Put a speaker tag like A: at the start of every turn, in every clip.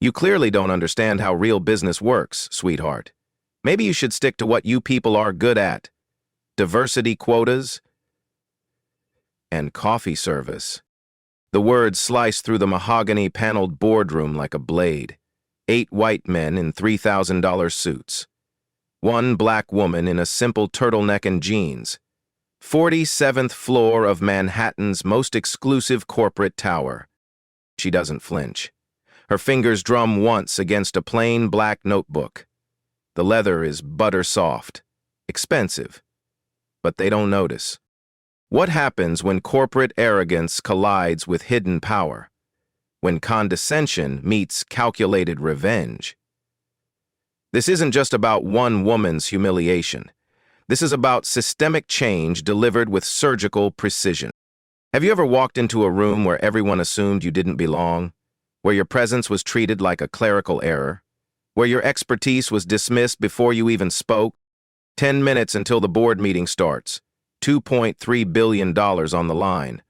A: You clearly don't understand how real business works, sweetheart. Maybe you should stick to what you people are good at. Diversity quotas and coffee service. The words sliced through the mahogany-paneled boardroom like a blade. 8 white men in $3,000 suits. 1 black woman in a simple turtleneck and jeans. 47th floor of Manhattan's most exclusive corporate tower. She doesn't flinch. Her fingers drum once against a plain black notebook. The leather is butter soft, expensive, but they don't notice. What happens when corporate arrogance collides with hidden power? When condescension meets calculated revenge? This isn't just about one woman's humiliation. This is about systemic change delivered with surgical precision. Have you ever walked into a room where everyone assumed you didn't belong? Where your presence was treated like a clerical error? Where your expertise was dismissed before you even spoke? 10 minutes until the board meeting starts. $2.3 billion on the line.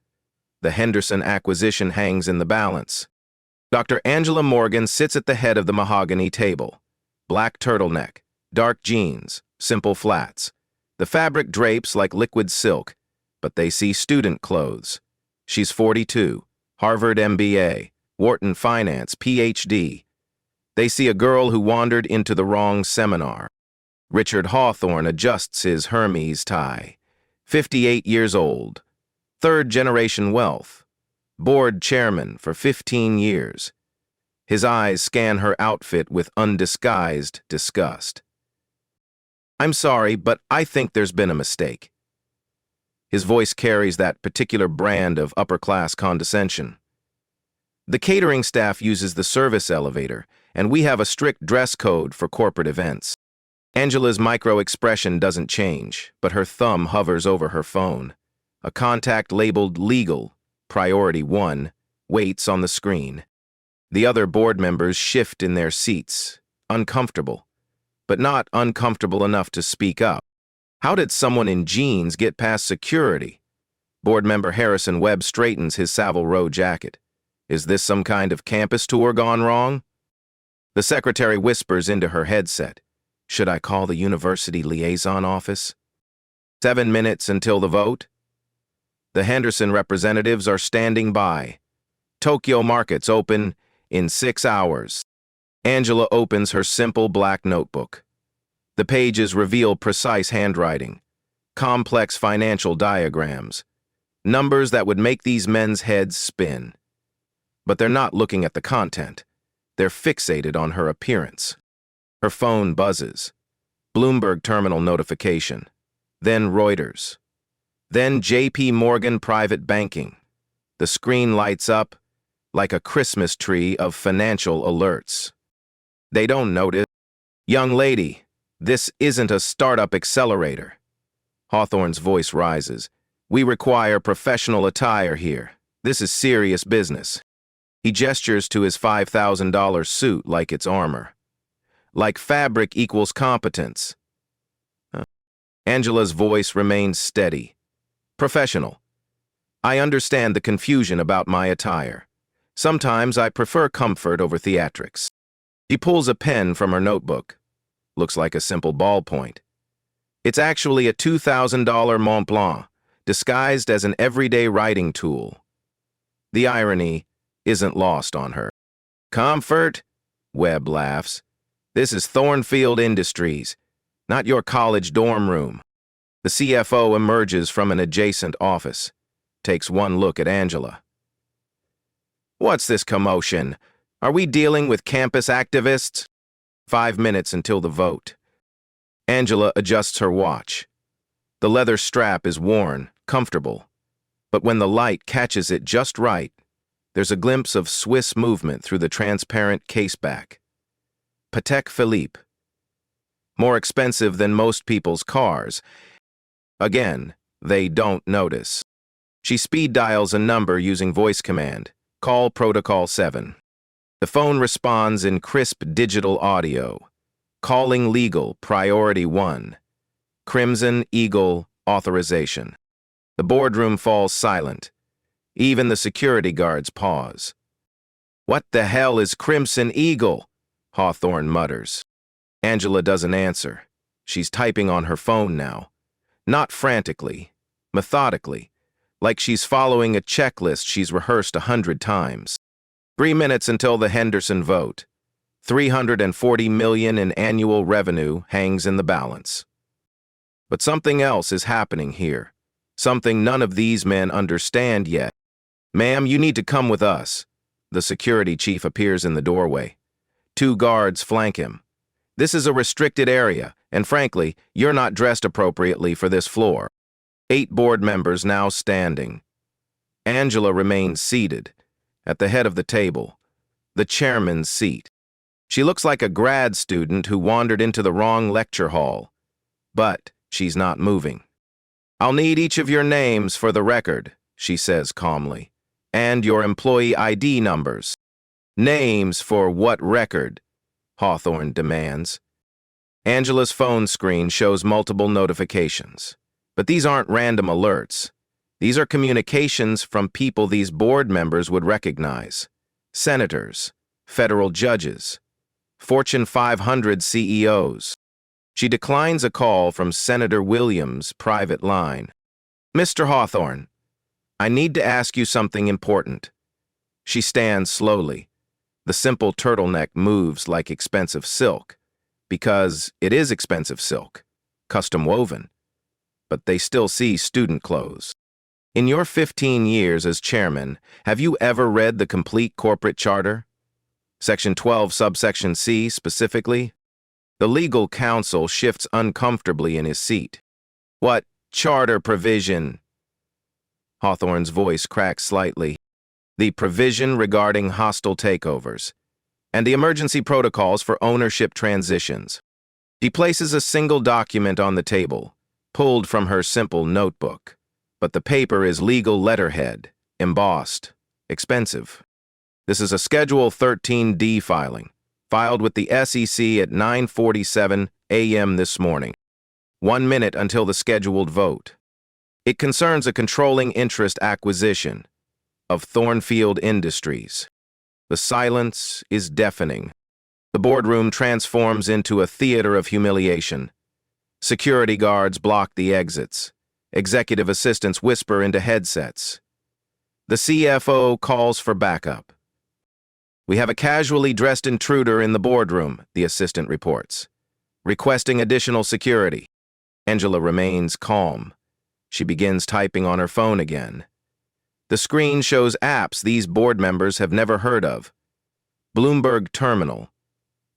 A: The Henderson acquisition hangs in the balance. Dr. Angela Morgan sits at the head of the mahogany table. Black turtleneck, dark jeans, simple flats. The fabric drapes like liquid silk, but they see student clothes. She's 42, Harvard MBA, Wharton Finance, PhD. They see a girl who wandered into the wrong seminar. Richard Hawthorne adjusts his Hermes tie. 58 years old, third-generation wealth, board chairman for 15 years. His eyes scan her outfit with undisguised disgust. "I'm sorry, but I think there's been a mistake." His voice carries that particular brand of upper-class condescension. "The catering staff uses the service elevator, and we have a strict dress code for corporate events." Angela's micro-expression doesn't change, but her thumb hovers over her phone. A contact labeled legal, priority 1, waits on the screen. The other board members shift in their seats, uncomfortable, but not uncomfortable enough to speak up. How did someone in jeans get past security? Board member Harrison Webb straightens his Savile Row jacket. Is this some kind of campus tour gone wrong? The secretary whispers into her headset. Should I call the university liaison office? 7 minutes until the vote. The Henderson representatives are standing by. Tokyo markets open in 6 hours. Angela opens her simple black notebook. The pages reveal precise handwriting, complex financial diagrams, numbers that would make these men's heads spin. But they're not looking at the content. They're fixated on her appearance. Her phone buzzes. Bloomberg terminal notification. Then Reuters. Then J.P. Morgan Private Banking. The screen lights up like a Christmas tree of financial alerts. They don't notice. "Young lady, this isn't a startup accelerator." Hawthorne's voice rises. "We require professional attire here. This is serious business." He gestures to his $5,000 suit like it's armor. Like fabric equals competence. Angela's voice remains steady. "Professional. I understand the confusion about my attire. Sometimes I prefer comfort over theatrics." She pulls a pen from her notebook. Looks like a simple ballpoint. It's actually a $2,000 Mont Blanc, disguised as an everyday writing tool. The irony isn't lost on her. "Comfort?" Webb laughs. "This is Thornfield Industries, not your college dorm room." The CFO emerges from an adjacent office, takes one look at Angela. "What's this commotion? Are we dealing with campus activists?" 5 minutes until the vote. Angela adjusts her watch. The leather strap is worn, comfortable, but when the light catches it just right, there's a glimpse of Swiss movement through the transparent caseback. Patek Philippe. More expensive than most people's cars. Again, they don't notice. She speed dials a number using voice command. Call protocol 7. The phone responds in crisp digital audio. Calling legal, priority 1. Crimson Eagle authorization. The boardroom falls silent. Even the security guards pause. What the hell is Crimson Eagle? Hawthorne mutters. Angela doesn't answer. She's typing on her phone now. Not frantically, methodically, like she's following a checklist she's rehearsed 100 times. 3 minutes until the Henderson vote. $340 million in annual revenue hangs in the balance. But something else is happening here. Something none of these men understand yet. Ma'am, you need to come with us. The security chief appears in the doorway. 2 guards flank him. This is a restricted area, and frankly, you're not dressed appropriately for this floor. 8 board members now standing. Angela remains seated, at the head of the table, the chairman's seat. She looks like a grad student who wandered into the wrong lecture hall. But she's not moving. I'll need each of your names for the record, she says calmly, and your employee ID numbers. Names for what record? Hawthorne demands. Angela's phone screen shows multiple notifications. But these aren't random alerts. These are communications from people these board members would recognize. Senators, federal judges, Fortune 500 CEOs. She declines a call from Senator Williams' private line. Mr. Hawthorne, I need to ask you something important. She stands slowly. The simple turtleneck moves like expensive silk, because it is expensive silk, custom woven. But they still see student clothes. In your 15 years as chairman, have you ever read the complete corporate charter? Section 12, subsection C, specifically? The legal counsel shifts uncomfortably in his seat. What charter provision? Hawthorne's voice cracks slightly. The provision regarding hostile takeovers, and the emergency protocols for ownership transitions. He places a single document on the table, pulled from her simple notebook. But the paper is legal letterhead, embossed, expensive. This is a Schedule 13D filing, filed with the SEC at 9:47 a.m. this morning, 1 minute until the scheduled vote. It concerns a controlling interest acquisition of Thornfield Industries. The silence is deafening. The boardroom transforms into a theater of humiliation. Security guards block the exits. Executive assistants whisper into headsets. The CFO calls for backup. We have a casually dressed intruder in the boardroom, the assistant reports, requesting additional security. Angela remains calm. She begins typing on her phone again. The screen shows apps these board members have never heard of. Bloomberg Terminal,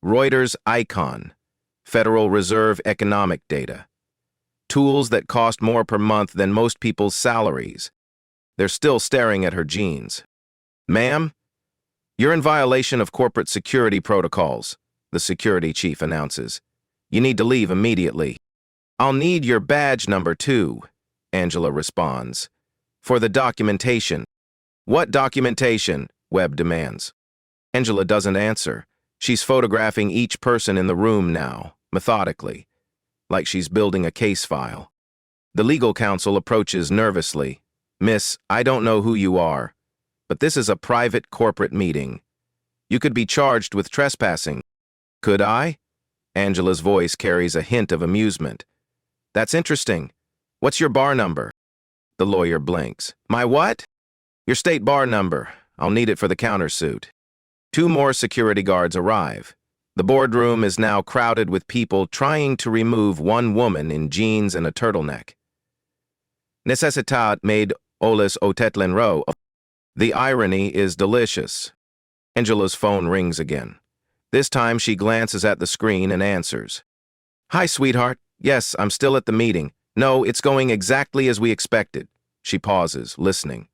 A: Reuters Icon, Federal Reserve economic data. Tools that cost more per month than most people's salaries. They're still staring at her jeans. Ma'am, you're in violation of corporate security protocols, the security chief announces. You need to leave immediately. I'll need your badge number too, Angela responds. For the documentation. What documentation? Webb demands. Angela doesn't answer. She's photographing each person in the room now, methodically, like she's building a case file. The legal counsel approaches nervously. Miss, I don't know who you are, but this is a private corporate meeting. You could be charged with trespassing. Could I? Angela's voice carries a hint of amusement. That's interesting. What's your bar number? The lawyer blinks. My what? Your state bar number. I'll need it for the countersuit. 2 more security guards arrive. The boardroom is now crowded with people trying to remove one woman in jeans and a turtleneck. Necessitat made olis otetlen ro. The irony is delicious. Angela's phone rings again. This time she glances at the screen and answers. Hi, sweetheart. Yes, I'm still at the meeting. No, it's going exactly as we expected. She pauses, listening.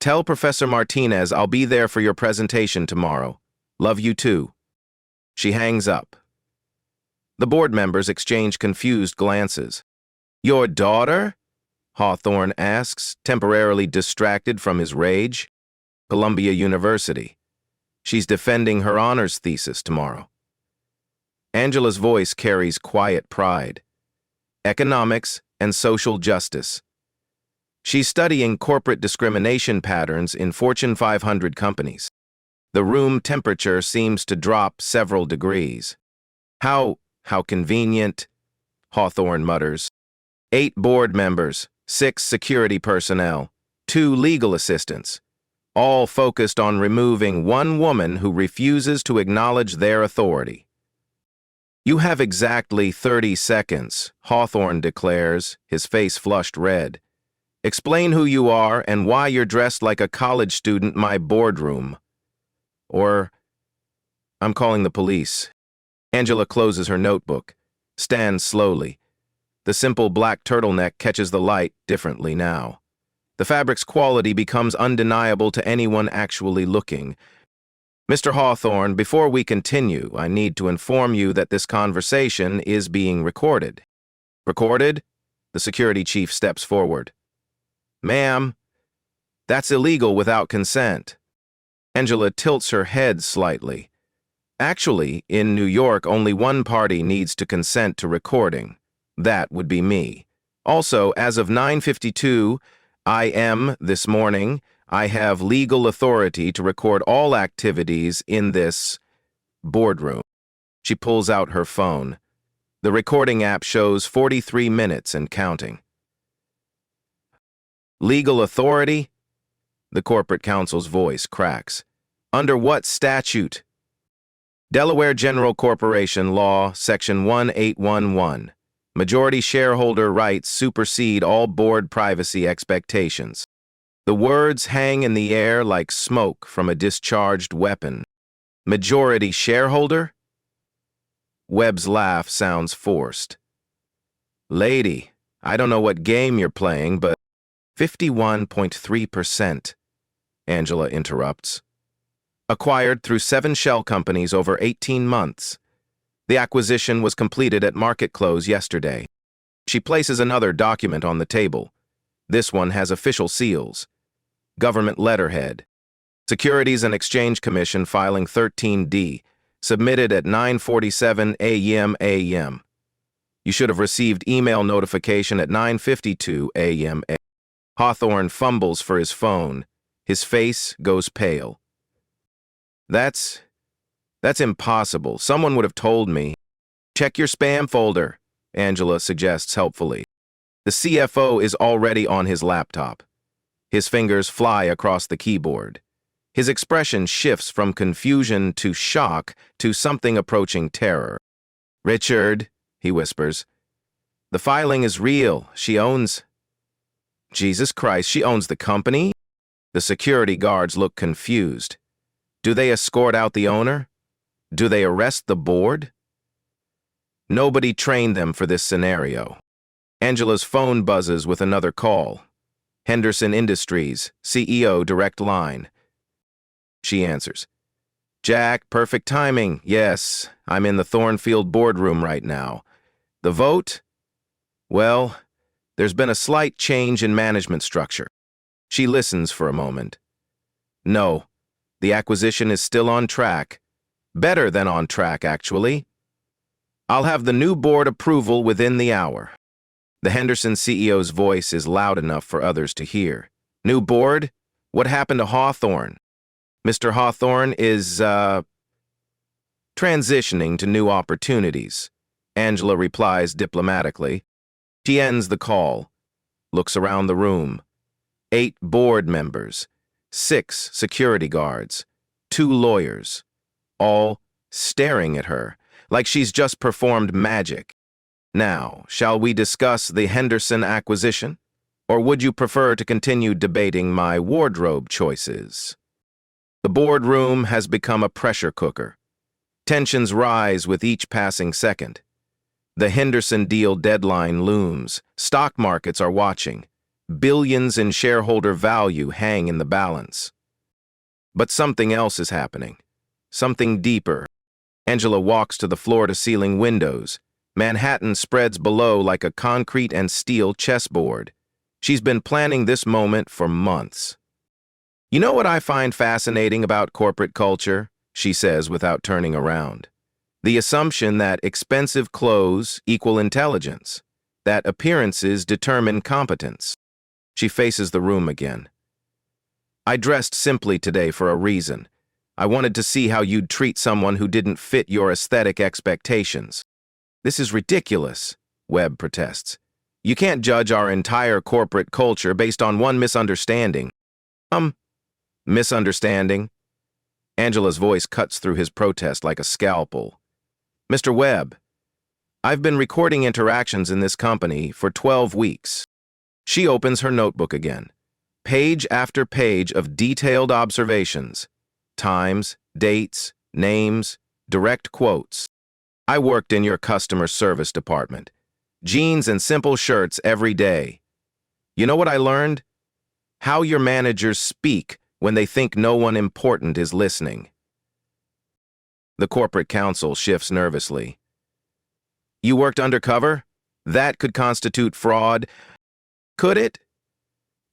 A: Tell Professor Martinez I'll be there for your presentation tomorrow. Love you too. She hangs up. The board members exchange confused glances. Your daughter? Hawthorne asks, temporarily distracted from his rage. Columbia University. She's defending her honors thesis tomorrow. Angela's voice carries quiet pride. Economics and social justice. She's studying corporate discrimination patterns in Fortune 500 companies. The room temperature seems to drop several degrees. How convenient, Hawthorne mutters. 8 board members, 6 security personnel, 2 legal assistants, all focused on removing one woman who refuses to acknowledge their authority. You have exactly 30 seconds, Hawthorne declares, his face flushed red. Explain who you are and why you're dressed like a college student in my boardroom. Or, I'm calling the police. Angela closes her notebook, stands slowly. The simple black turtleneck catches the light differently now. The fabric's quality becomes undeniable to anyone actually looking. Mr. Hawthorne, before we continue, I need to inform you that this conversation is being recorded. Recorded? The security chief steps forward. Ma'am, that's illegal without consent. Angela tilts her head slightly. Actually, in New York, only one party needs to consent to recording. That would be me. Also, as of 9:52 a.m. this morning, I have legal authority to record all activities in this boardroom. She pulls out her phone. The recording app shows 43 minutes and counting. Legal authority? The corporate counsel's voice cracks. Under what statute? Delaware General Corporation Law, Section 1811. Majority shareholder rights supersede all board privacy expectations. The words hang in the air like smoke from a discharged weapon. Majority shareholder? Webb's laugh sounds forced. Lady, I don't know what game you're playing, but 51.3%, Angela interrupts. Acquired through 7 shell companies over 18 months. The acquisition was completed at market close yesterday. She places another document on the table. This one has official seals. Government letterhead. Securities and Exchange Commission filing 13D, submitted at 9:47 a.m. You should have received email notification at 9:52 a.m. Hawthorne fumbles for his phone. His face goes pale. That's impossible. Someone would have told me. Check your spam folder, Angela suggests helpfully. The CFO is already on his laptop. His fingers fly across the keyboard. His expression shifts from confusion to shock to something approaching terror. Richard, he whispers. The filing is real. She owns... Jesus Christ, she owns the company? The security guards look confused. Do they escort out the owner? Do they arrest the board? Nobody trained them for this scenario. Angela's phone buzzes with another call. Henderson Industries, CEO direct line. She answers. Jack, perfect timing. Yes, I'm in the Thornfield boardroom right now. The vote? Well, there's been a slight change in management structure. She listens for a moment. No, the acquisition is still on track. Better than on track, actually. I'll have the new board approval within the hour. The Henderson CEO's voice is loud enough for others to hear. New board? What happened to Hawthorne? Mr. Hawthorne is, transitioning to new opportunities. Angela replies diplomatically. She ends the call, looks around the room. 8 board members, 6 security guards, 2 lawyers, all staring at her like she's just performed magic. Now, shall we discuss the Henderson acquisition? Or would you prefer to continue debating my wardrobe choices? The boardroom has become a pressure cooker. Tensions rise with each passing second. The Henderson deal deadline looms. Stock markets are watching. Billions in shareholder value hang in the balance. But something else is happening. Something deeper. Angela walks to the floor-to-ceiling windows. Manhattan spreads below like a concrete and steel chessboard. She's been planning this moment for months. You know what I find fascinating about corporate culture? She says without turning around. The assumption that expensive clothes equal intelligence, that appearances determine competence. She faces the room again. I dressed simply today for a reason. I wanted to see how you'd treat someone who didn't fit your aesthetic expectations. This is ridiculous, Webb protests. You can't judge our entire corporate culture based on one misunderstanding. Misunderstanding? Angela's voice cuts through his protest like a scalpel. Mr. Webb, I've been recording interactions in this company for 12 weeks. She opens her notebook again. Page after page of detailed observations. Times, dates, names, direct quotes. I worked in your customer service department. Jeans and simple shirts every day. You know what I learned? How your managers speak when they think no one important is listening. The corporate counsel shifts nervously. You worked undercover? That could constitute fraud. Could it?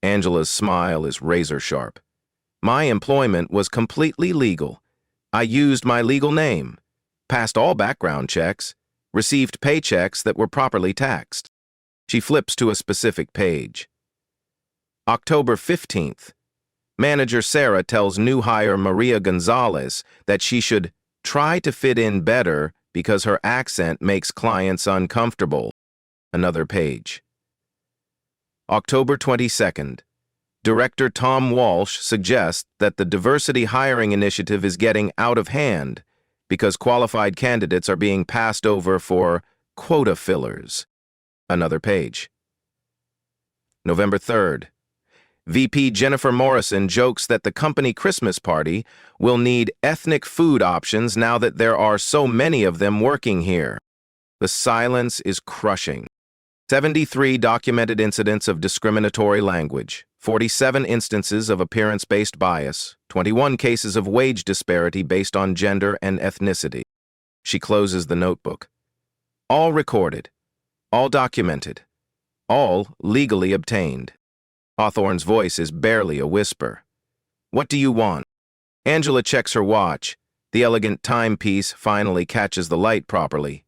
A: Angela's smile is razor sharp. My employment was completely legal. I used my legal name, passed all background checks, received paychecks that were properly taxed. She flips to a specific page. October 15th. Manager Sarah tells new hire Maria Gonzalez that she should try to fit in better because her accent makes clients uncomfortable. Another page. October 22nd. Director Tom Walsh suggests that the diversity hiring initiative is getting out of hand because qualified candidates are being passed over for quota fillers. Another page. November 3rd. VP Jennifer Morrison jokes that the company Christmas party will need ethnic food options now that there are so many of them working here. The silence is crushing. 73 documented incidents of discriminatory language, 47 instances of appearance-based bias, 21 cases of wage disparity based on gender and ethnicity. She closes the notebook. All recorded, all documented, all legally obtained. Hawthorne's voice is barely a whisper. What do you want? Angela checks her watch. The elegant timepiece finally catches the light properly.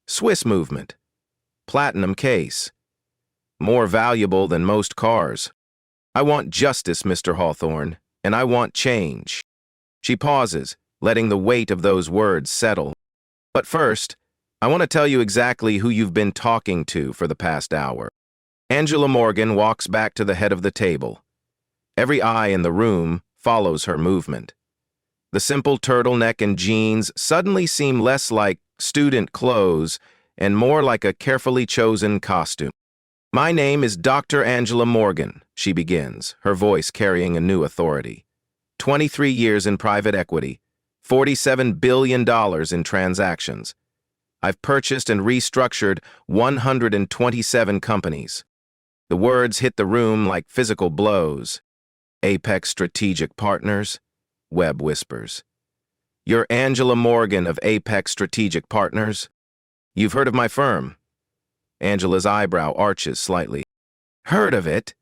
A: Swiss movement. Platinum case. More valuable than most cars. I want justice, Mr. Hawthorne, and I want change. She pauses, letting the weight of those words settle. But first, I want to tell you exactly who you've been talking to for the past hour. Angela Morgan walks back to the head of the table. Every eye in the room follows her movement. The simple turtleneck and jeans suddenly seem less like student clothes and more like a carefully chosen costume. My name is Dr. Angela Morgan, she begins, her voice carrying a new authority. 23 years in private equity, $47 billion in transactions. I've purchased and restructured 127 companies. The words hit the room like physical blows. Apex Strategic Partners, Webb whispers. You're Angela Morgan of Apex Strategic Partners? You've heard of my firm? Angela's eyebrow arches slightly. Heard of it?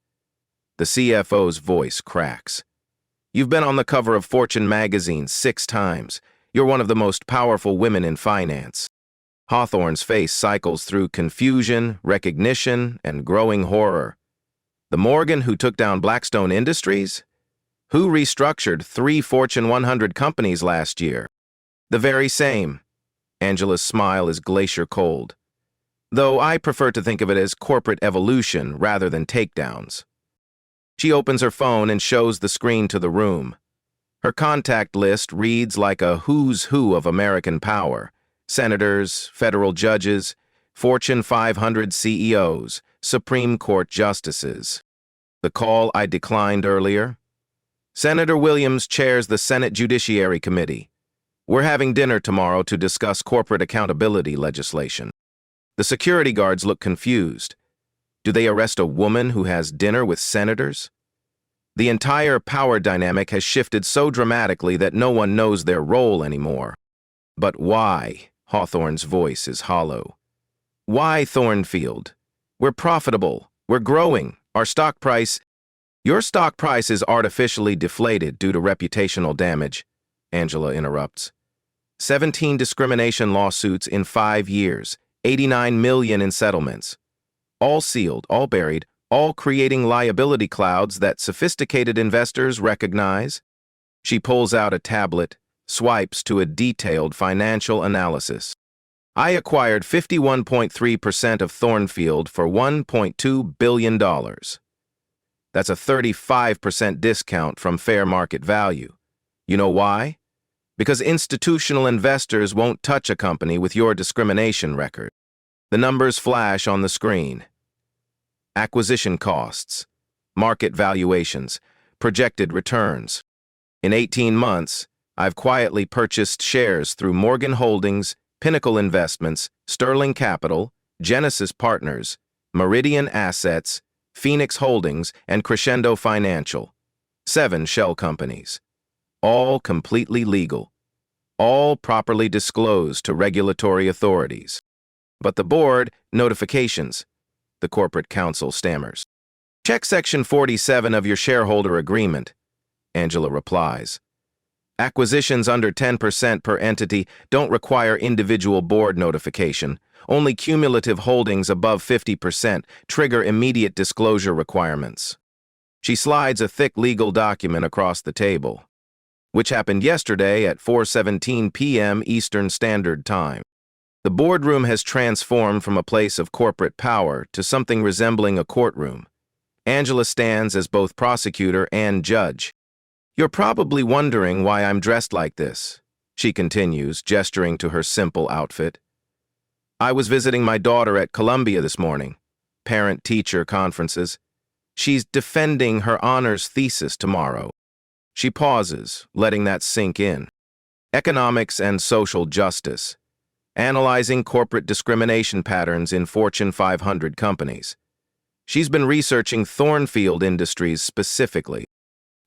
A: The CFO's voice cracks. You've been on the cover of Fortune magazine 6 times. You're one of the most powerful women in finance. Hawthorne's face cycles through confusion, recognition, and growing horror. The Morgan who took down Blackstone Industries? Who restructured 3 Fortune 100 companies last year? The very same. Angela's smile is glacier cold. Though I prefer to think of it as corporate evolution rather than takedowns. She opens her phone and shows the screen to the room. Her contact list reads like a who's who of American power. Senators, federal judges, Fortune 500 CEOs, Supreme Court justices. The call I declined earlier? Senator Williams chairs the Senate Judiciary Committee. We're having dinner tomorrow to discuss corporate accountability legislation. The security guards look confused. Do they arrest a woman who has dinner with senators? The entire power dynamic has shifted so dramatically that no one knows their role anymore. But why? Hawthorne's voice is hollow. Why Thornfield? We're profitable. We're growing. Our stock price... Your stock price is artificially deflated due to reputational damage, Angela interrupts. 17 discrimination lawsuits in 5 years, 89 million in settlements. All sealed, all buried, all creating liability clouds that sophisticated investors recognize. She pulls out a tablet, swipes to a detailed financial analysis. I acquired 51.3% of Thornfield for $1.2 billion. That's a 35% discount from fair market value. You know why? Because institutional investors won't touch a company with your discrimination record. The numbers flash on the screen. Acquisition costs, market valuations, projected returns. In 18 months, I've quietly purchased shares through Morgan Holdings, Pinnacle Investments, Sterling Capital, Genesis Partners, Meridian Assets, Phoenix Holdings, and Crescendo Financial. 7 shell companies. All completely legal. All properly disclosed to regulatory authorities. But the board, notifications, the corporate counsel stammers. Check Section 47 of your shareholder agreement, Angela replies. Acquisitions under 10% per entity don't require individual board notification. Only cumulative holdings above 50% trigger immediate disclosure requirements. She slides a thick legal document across the table, which happened yesterday at 4:17 p.m. Eastern Standard Time. The boardroom has transformed from a place of corporate power to something resembling a courtroom. Angela stands as both prosecutor and judge. You're probably wondering why I'm dressed like this, she continues, gesturing to her simple outfit. I was visiting my daughter at Columbia this morning. Parent-teacher conferences. She's defending her honors thesis tomorrow. She pauses, letting that sink in. Economics and social justice. Analyzing corporate discrimination patterns in Fortune 500 companies. She's been researching Thornfield Industries specifically.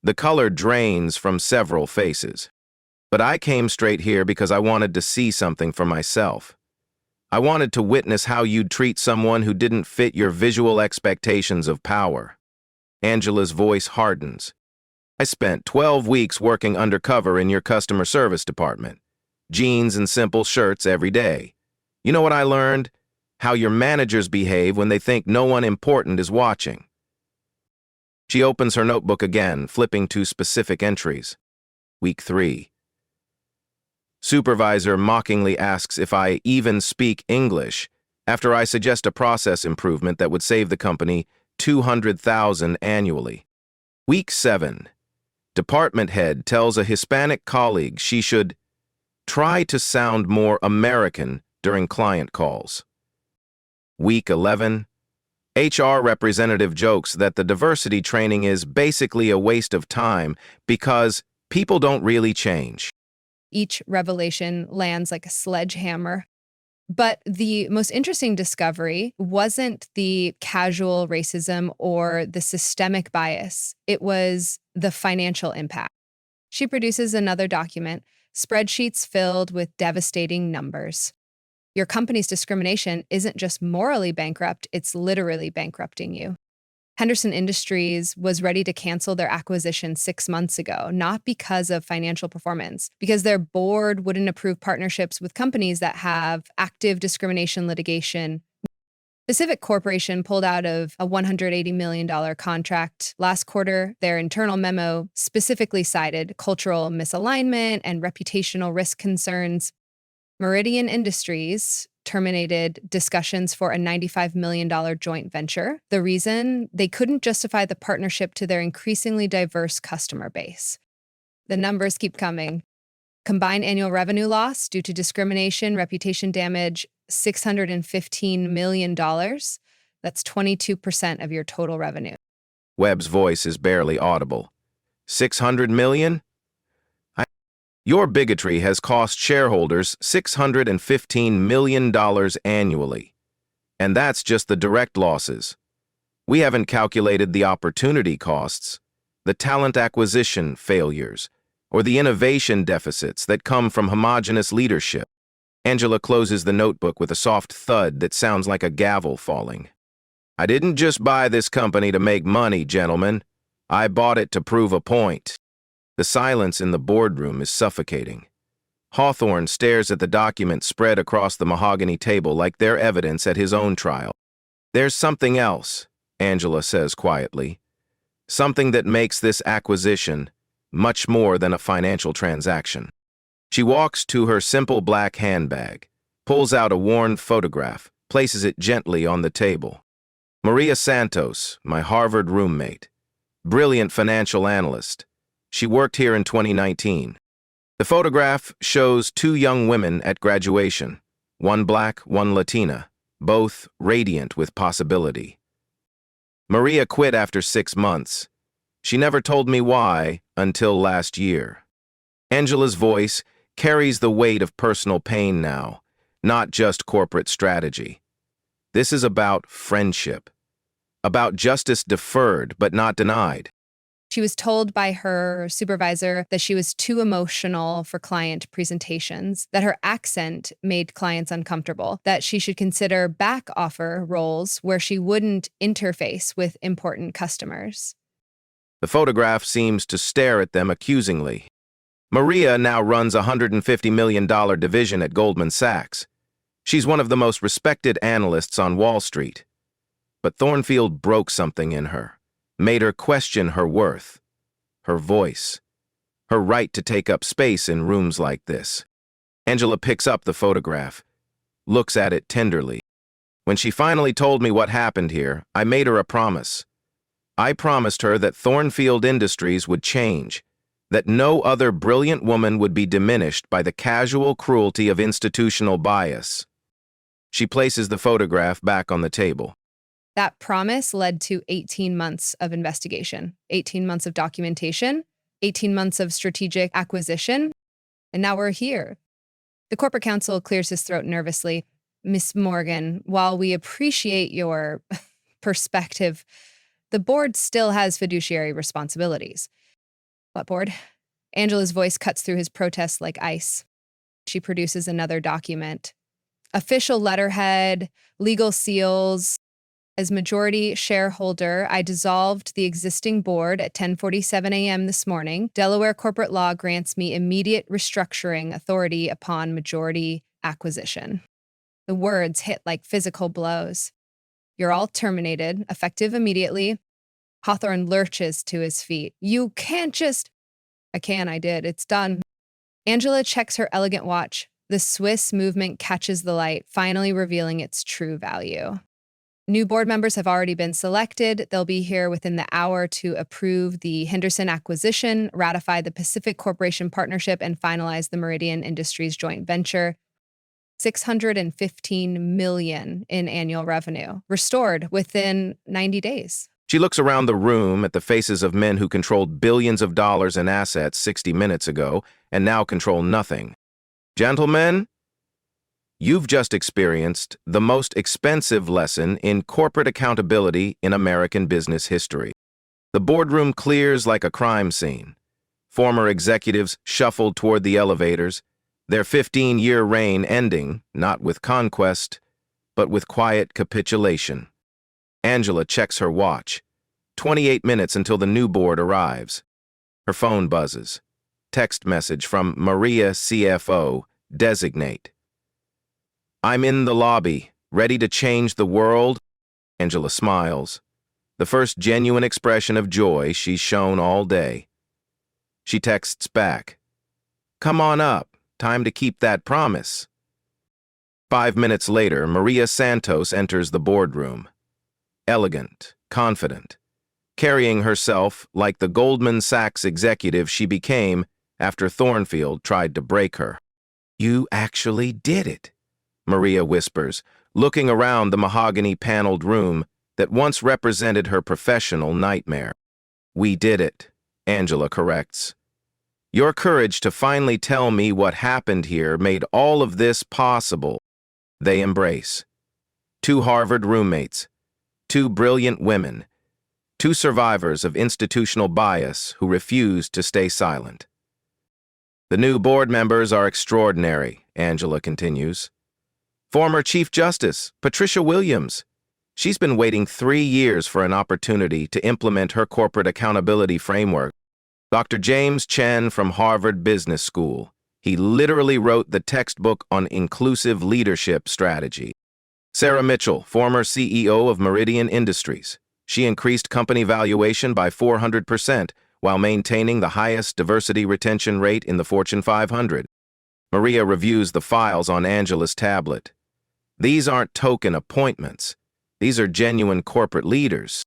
A: The color drains from several faces. But I came straight here because I wanted to see something for myself. I wanted to witness how you'd treat someone who didn't fit your visual expectations of power. Angela's voice hardens. I spent 12 weeks working undercover in your customer service department. Jeans and simple shirts every day. You know what I learned? How your managers behave when they think no one important is watching. She opens her notebook again, flipping to specific entries. Week 3. Supervisor mockingly asks if I even speak English after I suggest a process improvement that would save the company $200,000 annually. Week 7. Department head tells a Hispanic colleague she should try to sound more American during client calls. Week 11. HR representative jokes that the diversity training is basically a waste of time because people don't really change.
B: Each revelation lands like a sledgehammer. But the most interesting discovery wasn't the casual racism or the systemic bias. It was the financial impact. She produces another document, spreadsheets filled with devastating numbers. Your company's discrimination isn't just morally bankrupt, it's literally bankrupting you. Henderson Industries was ready to cancel their acquisition 6 months ago, not because of financial performance, because their board wouldn't approve partnerships with companies that have active discrimination litigation. Pacific Corporation pulled out of a $180 million contract last quarter. Their internal memo specifically cited cultural misalignment and reputational risk concerns. Meridian Industries terminated discussions for a $95 million joint venture. The reason? They couldn't justify the partnership to their increasingly diverse customer base. The numbers keep coming. Combined annual revenue loss due to discrimination, reputation damage, $615 million. That's 22% of your total revenue.
A: Webb's voice is barely audible. 600 million? Your bigotry has cost shareholders $615 million annually. And that's just the direct losses. We haven't calculated the opportunity costs, the talent acquisition failures, or the innovation deficits that come from homogeneous leadership. Angela closes the notebook with a soft thud that sounds like a gavel falling. I didn't just buy this company to make money, gentlemen. I bought it to prove a point. The silence in the boardroom is suffocating. Hawthorne stares at the document spread across the mahogany table like they're evidence at his own trial. There's something else, Angela says quietly. Something that makes this acquisition, much more than a financial transaction. She walks to her simple black handbag, pulls out a worn photograph, places it gently on the table. Maria Santos, my Harvard roommate. Brilliant financial analyst. She worked here in 2019. The photograph shows two young women at graduation, one black, one Latina, both radiant with possibility. Maria quit after 6 months. She never told me why until last year. Angela's voice carries the weight of personal pain now, not just corporate strategy. This is about friendship, about justice deferred but not denied.
B: She was told by her supervisor that she was too emotional for client presentations, that her accent made clients uncomfortable, that she should consider back offer roles where she wouldn't interface with important customers.
A: The photograph seems to stare at them accusingly. Maria now runs a $150 million division at Goldman Sachs. She's one of the most respected analysts on Wall Street. But Thornfield broke something in her, made her question her worth, her voice, her right to take up space in rooms like this. Angela picks up the photograph, looks at it tenderly. When she finally told me what happened here, I made her a promise. I promised her that Thornfield Industries would change, that no other brilliant woman would be diminished by the casual cruelty of institutional bias. She places the photograph back on the table.
B: That promise led to 18 months of investigation, 18 months of documentation, 18 months of strategic acquisition, and now we're here. The corporate counsel clears his throat nervously. Miss Morgan, while we appreciate your perspective, the board still has fiduciary responsibilities. What board? Angela's voice cuts through his protest like ice. She produces another document. Official letterhead, legal seals. As majority shareholder, I dissolved the existing board at 10:47 a.m. this morning. Delaware corporate law grants me immediate restructuring authority upon majority acquisition. The words hit like physical blows. You're all terminated, effective immediately. Hawthorne lurches to his feet. You can't just... I did. It's done. Angela checks her elegant watch. The Swiss movement catches the light, finally revealing its true value. New board members have already been selected. They'll be here within the hour to approve the Henderson acquisition, ratify the Pacific Corporation partnership, and finalize the Meridian Industries joint venture. $615 million in annual revenue, restored within 90 days.
A: She looks around the room at the faces of men who controlled billions of dollars in assets 60 minutes ago and now control nothing. Gentlemen, you've just experienced the most expensive lesson in corporate accountability in American business history. The boardroom clears like a crime scene. Former executives shuffled toward the elevators, their 15-year reign ending, not with conquest, but with quiet capitulation. Angela checks her watch. 28 minutes until the new board arrives. Her phone buzzes. Text message from Maria CFO, designate. I'm in the lobby, ready to change the world. Angela smiles. The first genuine expression of joy she's shown all day. She texts back. Come on up. Time to keep that promise. 5 minutes later, Maria Santos enters the boardroom. Elegant, confident, carrying herself like the Goldman Sachs executive she became after Thornfield tried to break her. You actually did it, Maria whispers, looking around the mahogany-paneled room that once represented her professional nightmare. We did it, Angela corrects. Your courage to finally tell me what happened here made all of this possible. They embrace. 2 Harvard roommates, 2 brilliant women, 2 survivors of institutional bias who refused to stay silent. The new board members are extraordinary, Angela continues. Former Chief Justice, Patricia Williams. She's been waiting 3 years for an opportunity to implement her corporate accountability framework. Dr. James Chen from Harvard Business School. He literally wrote the textbook on inclusive leadership strategy. Sarah Mitchell, former CEO of Meridian Industries. She increased company valuation by 400% while maintaining the highest diversity retention rate in the Fortune 500. Maria reviews the files on Angela's tablet. These aren't token appointments. These are genuine corporate leaders.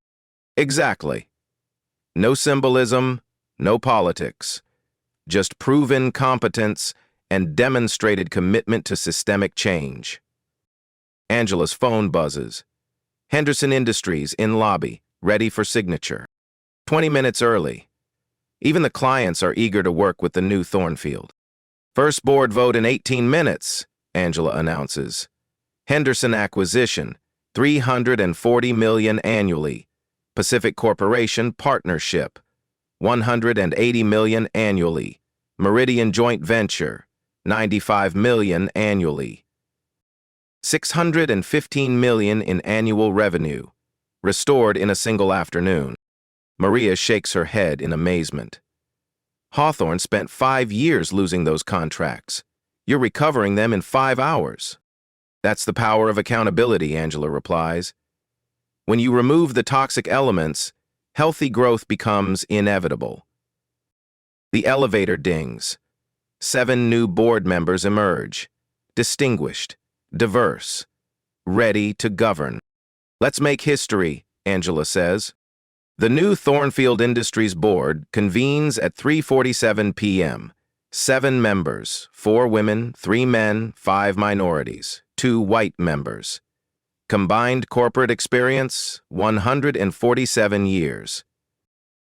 A: Exactly. No symbolism, no politics. Just proven competence and demonstrated commitment to systemic change. Angela's phone buzzes. Henderson Industries in lobby, ready for signature. 20 minutes early. Even the clients are eager to work with the new Thornfield. First board vote in 18 minutes, Angela announces. Henderson acquisition, $340 million annually. Pacific Corporation partnership, $180 million annually. Meridian joint venture, $95 million annually. $615 million in annual revenue, restored in a single afternoon. Maria shakes her head in amazement. Hawthorne spent 5 years losing those contracts. You're recovering them in 5 hours. That's the power of accountability, Angela replies. When you remove the toxic elements, healthy growth becomes inevitable. The elevator dings. 7 new board members emerge. Distinguished, diverse, ready to govern. Let's make history, Angela says. The new Thornfield Industries board convenes at 3:47 p.m. 7 members, 4 women, 3 men, 5 minorities, 2 white members. Combined corporate experience, 147 years.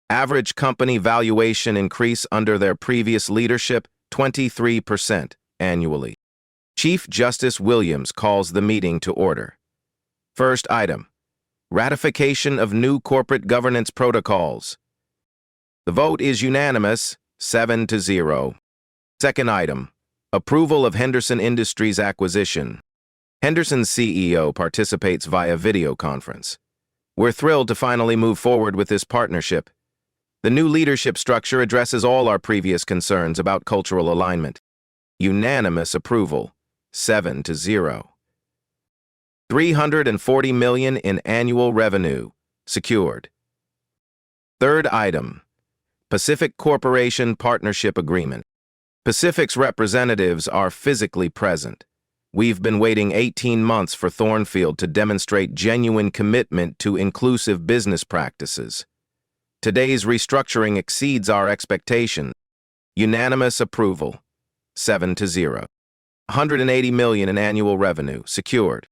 A: Average company valuation increase under their previous leadership, 23% annually. Chief Justice Williams calls the meeting to order. First item, ratification of new corporate governance protocols. The vote is unanimous, 7-0. Second item, approval of Henderson Industries acquisition. Henderson's CEO participates via video conference. We're thrilled to finally move forward with this partnership. The new leadership structure addresses all our previous concerns about cultural alignment. Unanimous approval, 7-0. $340 million in annual revenue, secured. Third item, Pacific Corporation Partnership Agreement. Pacific's representatives are physically present. We've been waiting 18 months for Thornfield to demonstrate genuine commitment to inclusive business practices. Today's restructuring exceeds our expectations. Unanimous approval, 7-0. $180 million in annual revenue, secured.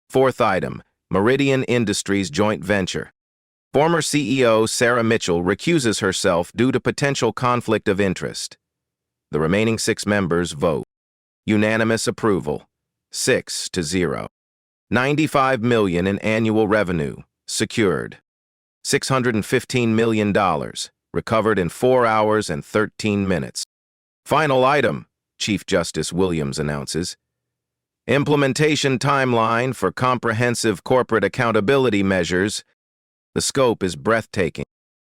A: Fourth item, Meridian Industries joint venture. Former CEO Sarah Mitchell recuses herself due to potential conflict of interest. The remaining 6 members vote. Unanimous approval, 6-0. $95 million in annual revenue, secured. $615 million, recovered in 4 hours and 13 minutes. Final item, Chief Justice Williams announces. Implementation timeline for comprehensive corporate accountability measures. The scope is breathtaking.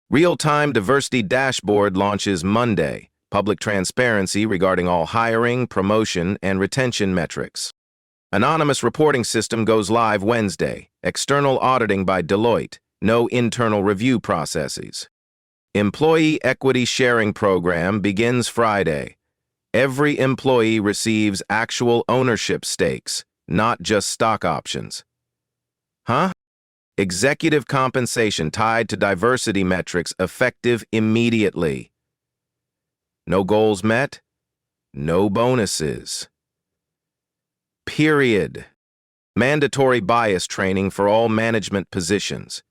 A: Real-time diversity dashboard launches Monday. Public transparency regarding all hiring, promotion, and retention metrics. Anonymous reporting system goes live Wednesday. External auditing by Deloitte. No internal review processes. Employee equity sharing program begins Friday. Every employee receives actual ownership stakes, not just stock options. Huh? Executive compensation tied to diversity metrics effective immediately. No goals met? No bonuses. Period. Mandatory bias training for all management positions.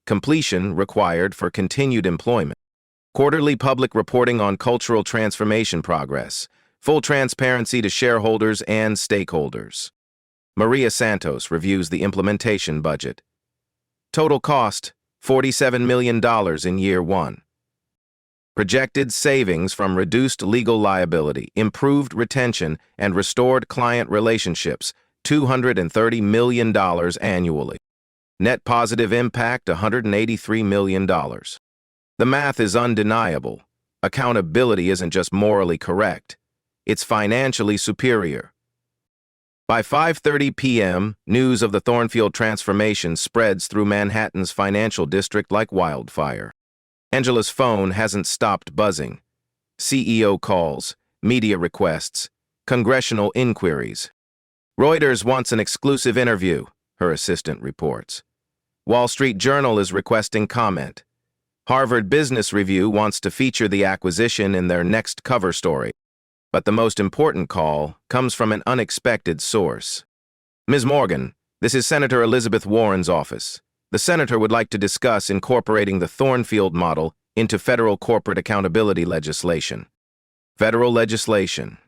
A: Completion required for continued employment. Quarterly public reporting on cultural transformation progress. Full transparency to shareholders and stakeholders. Maria Santos reviews the implementation budget. Total cost, $47 million in year 1. Projected savings from reduced legal liability, improved retention, and restored client relationships, $230 million annually. Net positive impact, $183 million. The math is undeniable. Accountability isn't just morally correct. It's financially superior. By 5:30 p.m., news of the Thornfield transformation spreads through Manhattan's financial district like wildfire. Angela's phone hasn't stopped buzzing. CEO calls, media requests, congressional inquiries. Reuters wants an exclusive interview, her assistant reports. Wall Street Journal is requesting comment. Harvard Business Review wants to feature the acquisition in their next cover story. But the most important call comes from an unexpected source. Ms. Morgan, this is Senator Elizabeth Warren's office. The senator would like to discuss incorporating the Thornfield model into federal corporate accountability legislation. Federal legislation.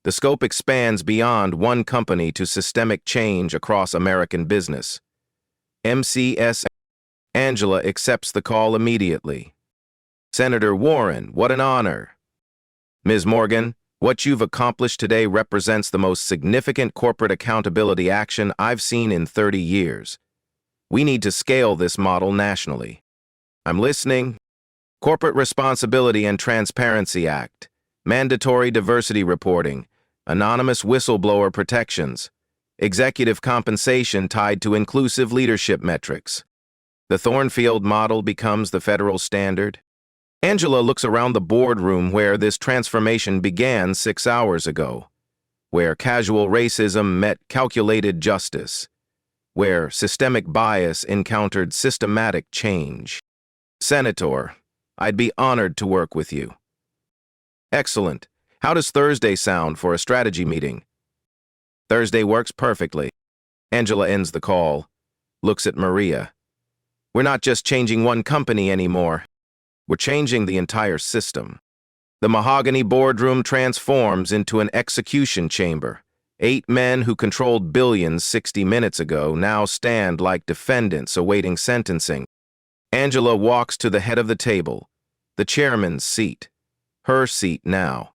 A: The scope expands beyond one company to systemic change across American business. MCS. Angela accepts the call immediately. Senator Warren, what an honor. Ms. Morgan, what you've accomplished today represents the most significant corporate accountability action I've seen in 30 years. We need to scale this model nationally. I'm listening. Corporate Responsibility and Transparency Act, mandatory diversity reporting, anonymous whistleblower protections, executive compensation tied to inclusive leadership metrics. The Thornfield model becomes the federal standard. Angela looks around the boardroom where this transformation began 6 hours ago, where casual racism met calculated justice, where systemic bias encountered systematic change. Senator, I'd be honored to work with you. Excellent. How does Thursday sound for a strategy meeting? Thursday works perfectly. Angela ends the call, looks at Maria. We're not just changing one company anymore. We're changing the entire system. The mahogany boardroom transforms into an execution chamber. 8 men who controlled billions 60 minutes ago now stand like defendants awaiting sentencing. Angela walks to the head of the table, the chairman's seat, her seat now.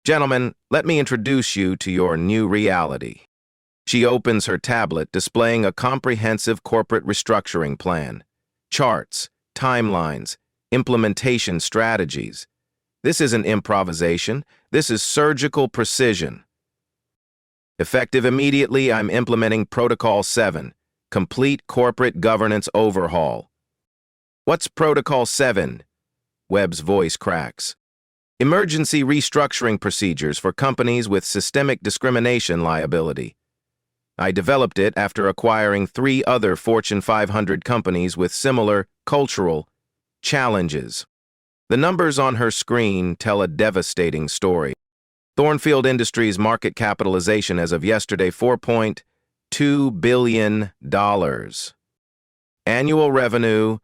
A: Gentlemen, let me introduce you to your new reality. She opens her tablet, displaying a comprehensive corporate restructuring plan. Charts, timelines, implementation strategies. This isn't improvisation. This is surgical precision. Effective immediately, I'm implementing Protocol 7, Complete Corporate Governance Overhaul. What's Protocol 7? Webb's voice cracks. Emergency restructuring procedures for companies with systemic discrimination liability. I developed it after acquiring 3 other Fortune 500 companies with similar cultural challenges. The numbers on her screen tell a devastating story. Thornfield Industries' market capitalization as of yesterday, $4.2 billion. Annual revenue,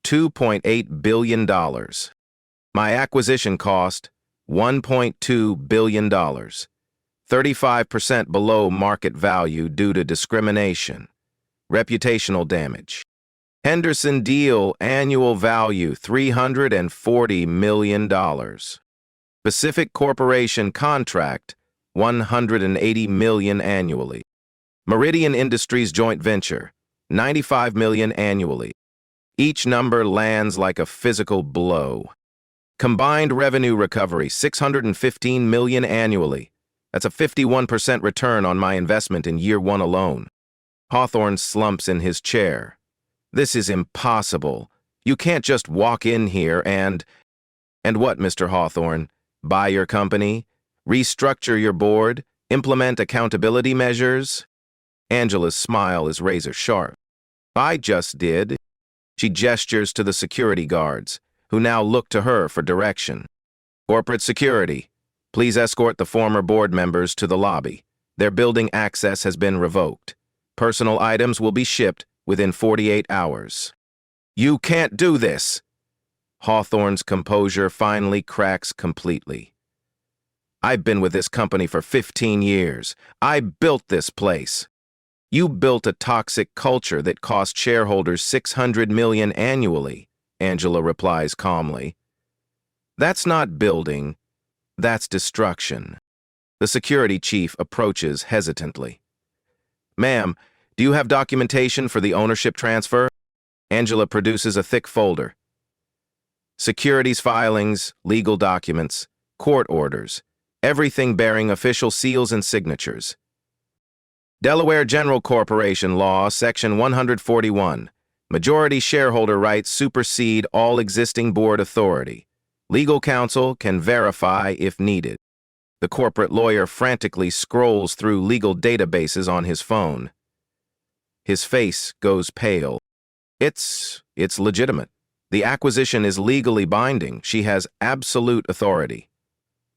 A: $2.8 billion. My acquisition cost, $1.2 billion. 35% below market value due to discrimination. Reputational damage. Henderson deal annual value, $340 million. Pacific Corporation contract, $180 million annually. Meridian Industries joint venture, $95 million annually. Each number lands like a physical blow. Combined revenue recovery, $615 million annually. That's a 51% return on my investment in year 1 alone. Hawthorne slumps in his chair. This is impossible. You can't just walk in here and what, Mr. Hawthorne? Buy your company? Restructure your board? Implement accountability measures? Angela's smile is razor sharp. I just did. She gestures to the security guards, who now look to her for direction. Corporate security. Please escort the former board members to the lobby. Their building access has been revoked. Personal items will be shipped within 48 hours. You can't do this. Hawthorne's composure finally cracks completely. I've been with this company for 15 years. I built this place. You built a toxic culture that cost shareholders $600 million annually, Angela replies calmly. That's not building. That's destruction. The security chief approaches hesitantly. Ma'am, do you have documentation for the ownership transfer? Angela produces a thick folder. Securities filings, legal documents, court orders, everything bearing official seals and signatures. Delaware General Corporation Law, Section 141, Majority shareholder rights supersede all existing board authority. Legal counsel can verify if needed. The corporate lawyer frantically scrolls through legal databases on his phone. His face goes pale. It's legitimate. The acquisition is legally binding. She has absolute authority.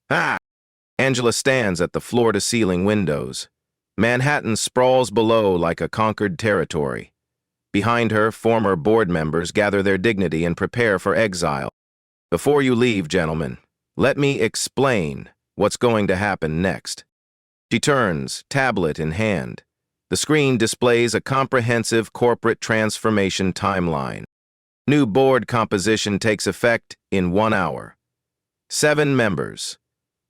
A: Ah! Angela stands at the floor-to-ceiling windows. Manhattan sprawls below like a conquered territory. Behind her, former board members gather their dignity and prepare for exile. Before you leave, gentlemen, let me explain what's going to happen next. She turns, tablet in hand. The screen displays a comprehensive corporate transformation timeline. New board composition takes effect in 1 hour. 7 members,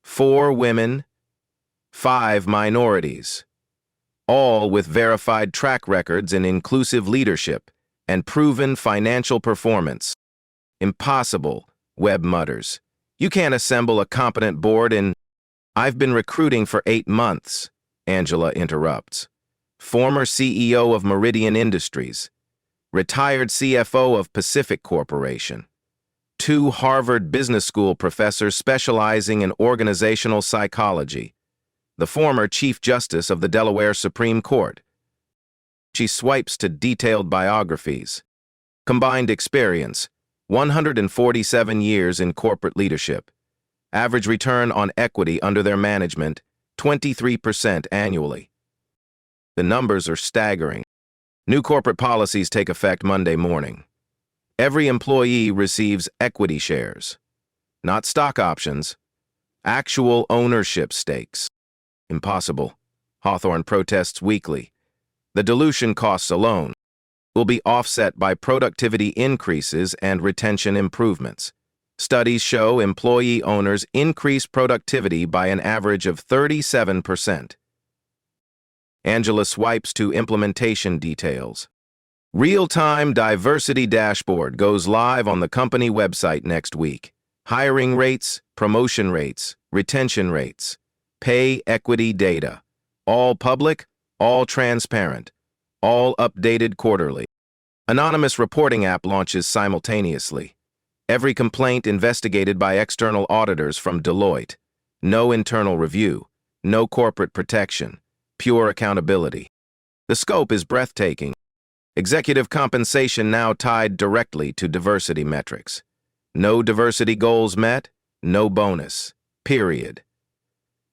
A: 4 women, 5 minorities, all with verified track records in inclusive leadership and proven financial performance. Impossible, Webb mutters. You can't assemble a competent board in... I've been recruiting for 8 months, Angela interrupts. Former CEO of Meridian Industries, retired CFO of Pacific Corporation, 2 Harvard Business School professors specializing in organizational psychology, the former Chief Justice of the Delaware Supreme Court. She swipes to detailed biographies. Combined experience, 147 years in corporate leadership. Average return on equity under their management, 23% annually. The numbers are staggering. New corporate policies take effect Monday morning. Every employee receives equity shares, not stock options, actual ownership stakes. Impossible. Hawthorne protests weekly. The dilution costs alone will be offset by productivity increases and retention improvements. Studies show employee owners increase productivity by an average of 37%. Angela swipes to implementation details. Real-time diversity dashboard goes live on the company website next week. Hiring rates, promotion rates, retention rates, pay equity data. All public, all transparent, all updated quarterly. Anonymous reporting app launches simultaneously. Every complaint investigated by external auditors from Deloitte. No internal review, no corporate protection. Pure accountability. The scope is breathtaking. Executive compensation now tied directly to diversity metrics. No diversity goals met, no bonus. Period.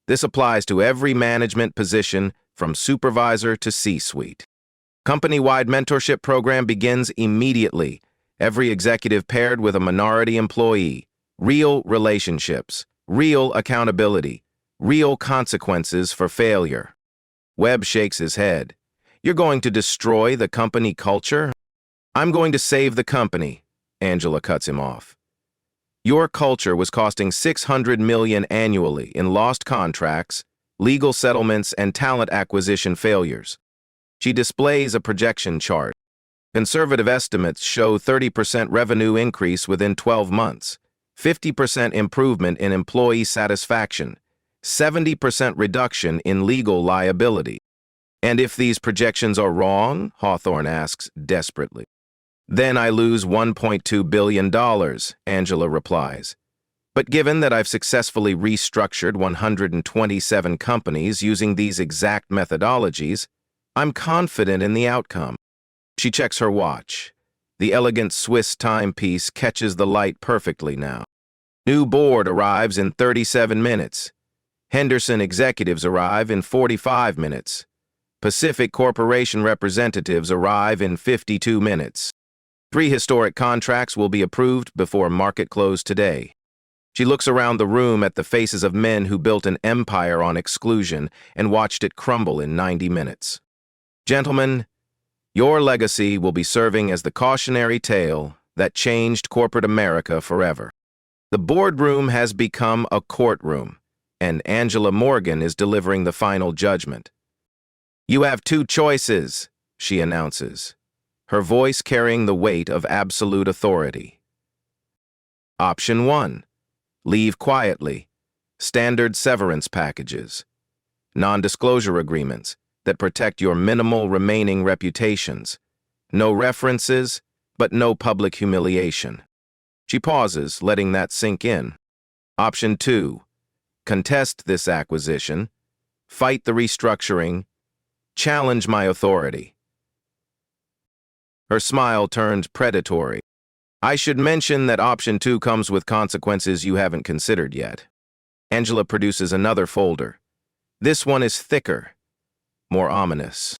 A: This applies to every management position from supervisor to C-suite. Company-wide mentorship program begins immediately. Every executive paired with a minority employee. Real relationships, real accountability, real consequences for failure. Webb shakes his head. You're going to destroy the company culture? I'm going to save the company, Angela cuts him off. Your culture was costing $600 million annually in lost contracts, legal settlements, and talent acquisition failures. She displays a projection chart. Conservative estimates show 30% revenue increase within 12 months, 50% improvement in employee satisfaction, 70% reduction in legal liability. And if these projections are wrong, Hawthorne asks desperately. Then I lose $1.2 billion, Angela replies. But given that I've successfully restructured 127 companies using these exact methodologies, I'm confident in the outcome. She checks her watch. The elegant Swiss timepiece catches the light perfectly now. New board arrives in 37 minutes. Henderson executives arrive in 45 minutes. Pacific Corporation representatives arrive in 52 minutes. 3 historic contracts will be approved before market close today. She looks around the room at the faces of men who built an empire on exclusion and watched it crumble in 90 minutes. Gentlemen, your legacy will be serving as the cautionary tale that changed corporate America forever. The boardroom has become a courtroom, and Angela Morgan is delivering the final judgment. You have 2 choices, she announces, her voice carrying the weight of absolute authority. Option 1. Leave quietly. Standard severance packages. Non-disclosure agreements that protect your minimal remaining reputations. No references, but no public humiliation. She pauses, letting that sink in. Option 2. Contest this acquisition, fight the restructuring, challenge my authority. Her smile turned predatory. I should mention that option 2 comes with consequences you haven't considered yet. Angela produces another folder. This one is thicker, more ominous.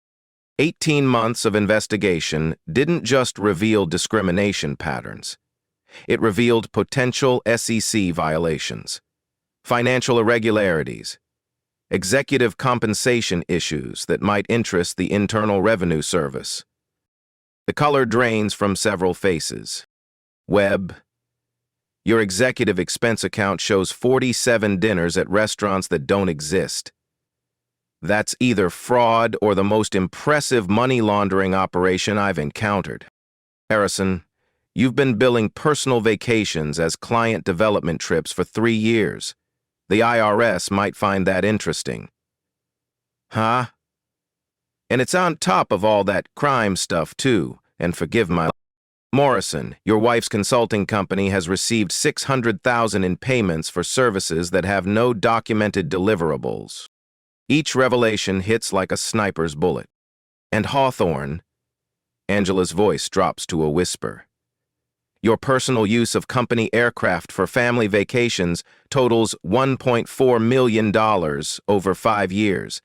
A: 18 months of investigation didn't just reveal discrimination patterns. It revealed potential SEC violations, financial irregularities, executive compensation issues that might interest the Internal Revenue Service. The color drains from several faces. Webb, your executive expense account shows 47 dinners at restaurants that don't exist. That's either fraud or the most impressive money laundering operation I've encountered. Harrison, you've been billing personal vacations as client development trips for 3 years. The IRS might find that interesting. Huh? And it's on top of all that crime stuff, too, and forgive my... Morrison, your wife's consulting company has received $600,000 in payments for services that have no documented deliverables. Each revelation hits like a sniper's bullet. And Hawthorne, Angela's voice drops to a whisper. Your personal use of company aircraft for family vacations totals $1.4 million over 5 years.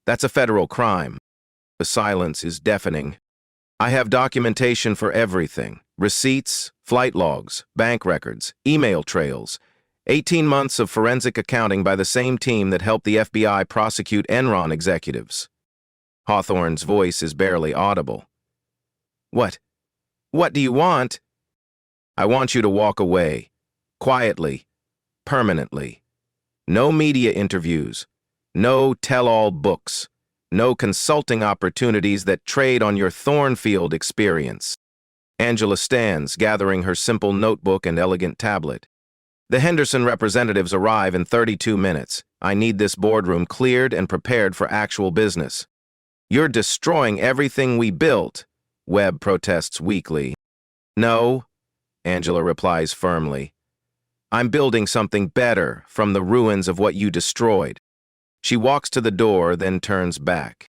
A: That's a federal crime. The silence is deafening. I have documentation for everything. Receipts, flight logs, bank records, email trails. 18 months of forensic accounting by the same team that helped the FBI prosecute Enron executives. Hawthorne's voice is barely audible. What? What do you want? I want you to walk away. Quietly. Permanently. No media interviews. No tell-all books. No consulting opportunities that trade on your Thornfield experience. Angela stands, gathering her simple notebook and elegant tablet. The Henderson representatives arrive in 32 minutes. I need this boardroom cleared and prepared for actual business. You're destroying everything we built, Webb protests weakly. No, Angela replies firmly. I'm building something better from the ruins of what you destroyed. She walks to the door, then turns back.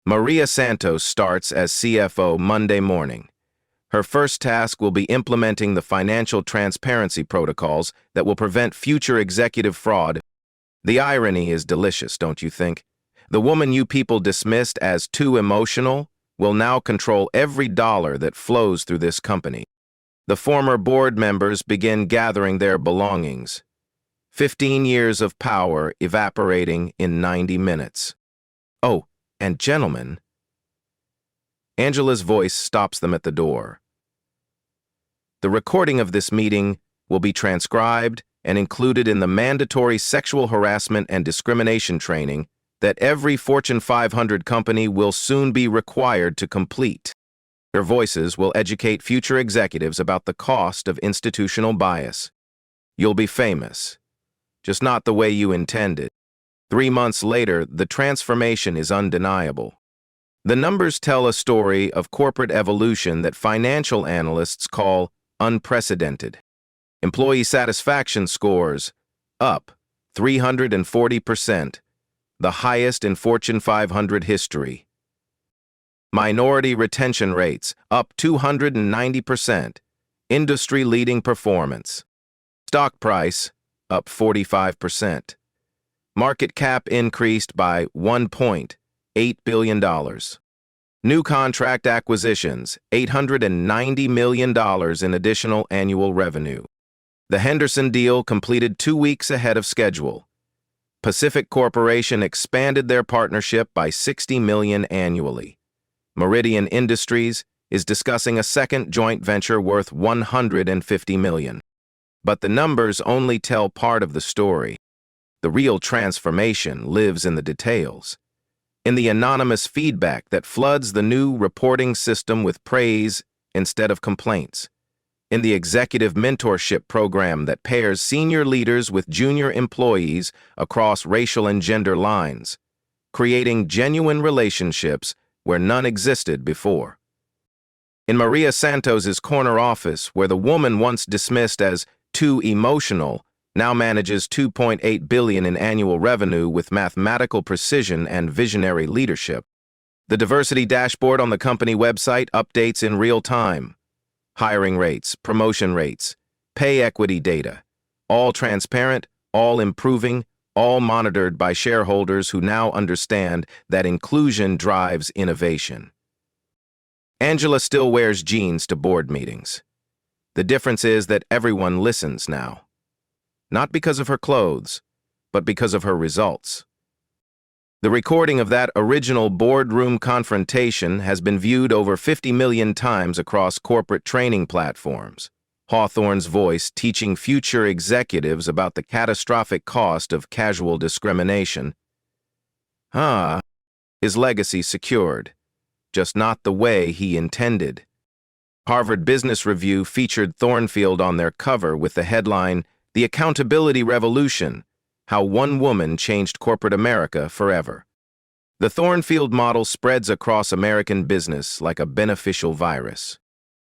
A: Maria Santos starts as CFO Monday morning. Her first task will be implementing the financial transparency protocols that will prevent future executive fraud. The irony is delicious, don't you think? The woman you people dismissed as too emotional will now control every dollar that flows through this company. The former board members begin gathering their belongings. 15 years of power evaporating in 90 minutes. Oh, and gentlemen, Angela's voice stops them at the door. The recording of this meeting will be transcribed and included in the mandatory sexual harassment and discrimination training that every Fortune 500 company will soon be required to complete. Their voices will educate future executives about the cost of institutional bias. You'll be famous. Just not the way you intended. 3 months later, the transformation is undeniable. The numbers tell a story of corporate evolution that financial analysts call unprecedented. Employee satisfaction scores up 340%, the highest in Fortune 500 history. Minority retention rates up 290%, industry-leading performance. Stock price up 45%. Market cap increased by $1.8 billion. New contract acquisitions, $890 million in additional annual revenue. The Henderson deal completed 2 weeks ahead of schedule. Pacific Corporation expanded their partnership by $60 million annually. Meridian Industries is discussing a second joint venture worth $150 million. But the numbers only tell part of the story. The real transformation lives in the details. In the anonymous feedback that floods the new reporting system with praise instead of complaints. In the executive mentorship program that pairs senior leaders with junior employees across racial and gender lines, creating genuine relationships where none existed before. In Maria Santos's corner office, where the woman once dismissed as too emotional now manages $2.8 billion in annual revenue with mathematical precision and visionary leadership. The diversity dashboard on the company website updates in real time. Hiring rates, promotion rates, pay equity data, all transparent, all improving, all monitored by shareholders who now understand that inclusion drives innovation. Angela still wears jeans to board meetings. The difference is that everyone listens now. Not because of her clothes, but because of her results. The recording of that original boardroom confrontation has been viewed over 50 million times across corporate training platforms. Hawthorne's voice teaching future executives about the catastrophic cost of casual discrimination. His legacy secured, just not the way he intended. Harvard Business Review featured Thornfield on their cover with the headline, "The Accountability Revolution: How One Woman Changed Corporate America Forever." The Thornfield model spreads across American business like a beneficial virus.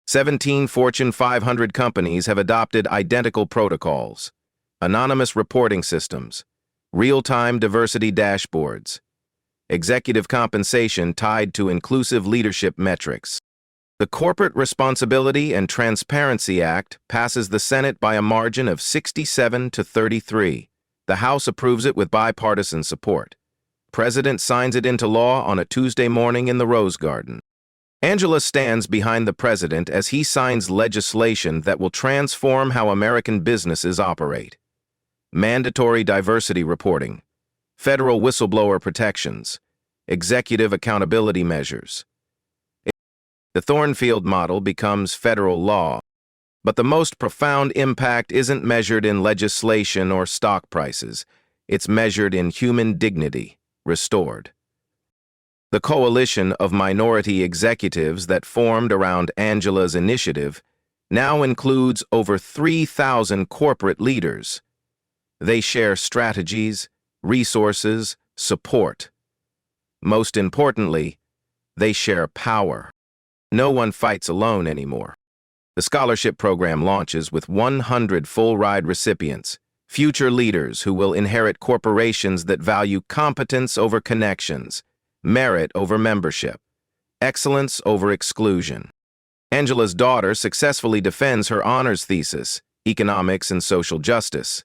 A: 17 Fortune 500 companies have adopted identical protocols, anonymous reporting systems, real-time diversity dashboards, executive compensation tied to inclusive leadership metrics. The Corporate Responsibility and Transparency Act passes the Senate by a margin of 67 to 33. The House approves it with bipartisan support. President signs it into law on a Tuesday morning in the Rose Garden. Angela stands behind the president as he signs legislation that will transform how American businesses operate. Mandatory diversity reporting, federal whistleblower protections, executive accountability measures. The Thornfield model becomes federal law, but the most profound impact isn't measured in legislation or stock prices. It's measured in human dignity, restored. The coalition of minority executives that formed around Angela's initiative now includes over 3,000 corporate leaders. They share strategies, resources, support. Most importantly, they share power. No one fights alone anymore. The scholarship program launches with 100 full-ride recipients, future leaders who will inherit corporations that value competence over connections, merit over membership, excellence over exclusion. Angela's daughter successfully defends her honors thesis, Economics and Social Justice,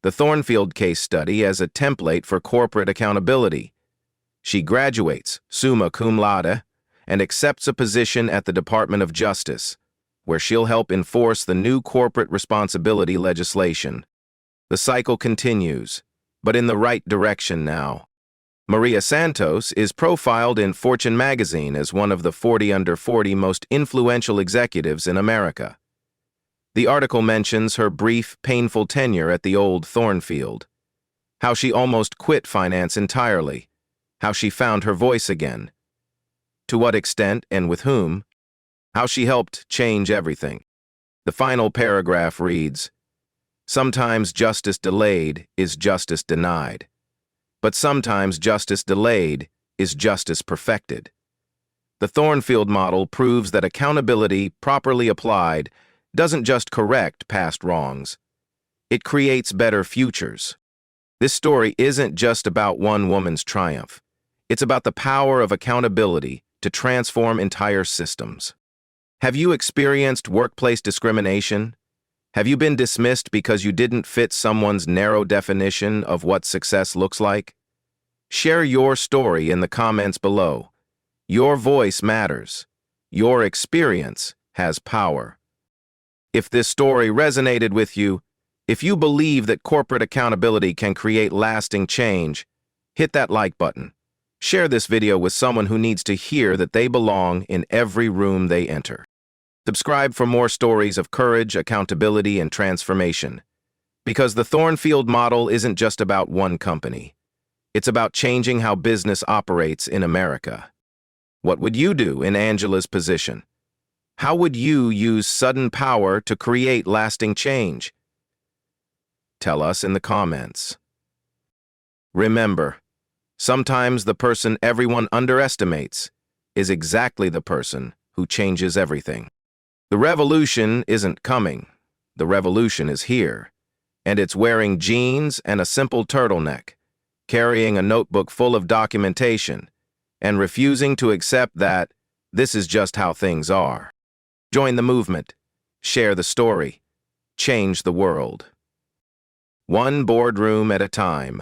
A: the Thornfield case study as a template for corporate accountability. She graduates, summa cum laude, and accepts a position at the Department of Justice, where she'll help enforce the new corporate responsibility legislation. The cycle continues, but in the right direction now. Maria Santos is profiled in Fortune magazine as one of the 40 under 40 most influential executives in America. The article mentions her brief, painful tenure at the old Thornfield, how she almost quit finance entirely, how she found her voice again, to what extent and with whom, how she helped change everything. The final paragraph reads, "Sometimes justice delayed is justice denied. But sometimes justice delayed is justice perfected." The Thornfield model proves that accountability, properly applied, doesn't just correct past wrongs. It creates better futures. This story isn't just about one woman's triumph. It's about the power of accountability to transform entire systems. Have you experienced workplace discrimination? Have you been dismissed because you didn't fit someone's narrow definition of what success looks like? Share your story in the comments below. Your voice matters. Your experience has power. If this story resonated with you, if you believe that corporate accountability can create lasting change, hit that like button. Share this video with someone who needs to hear that they belong in every room they enter. Subscribe for more stories of courage, accountability, and transformation. Because the Thornfield model isn't just about one company. It's about changing how business operates in America. What would you do in Angela's position? How would you use sudden power to create lasting change? Tell us in the comments. Remember, sometimes the person everyone underestimates is exactly the person who changes everything. The revolution isn't coming. The revolution is here. And it's wearing jeans and a simple turtleneck, carrying a notebook full of documentation, and refusing to accept that this is just how things are. Join the movement. Share the story. Change the world. One boardroom at a time.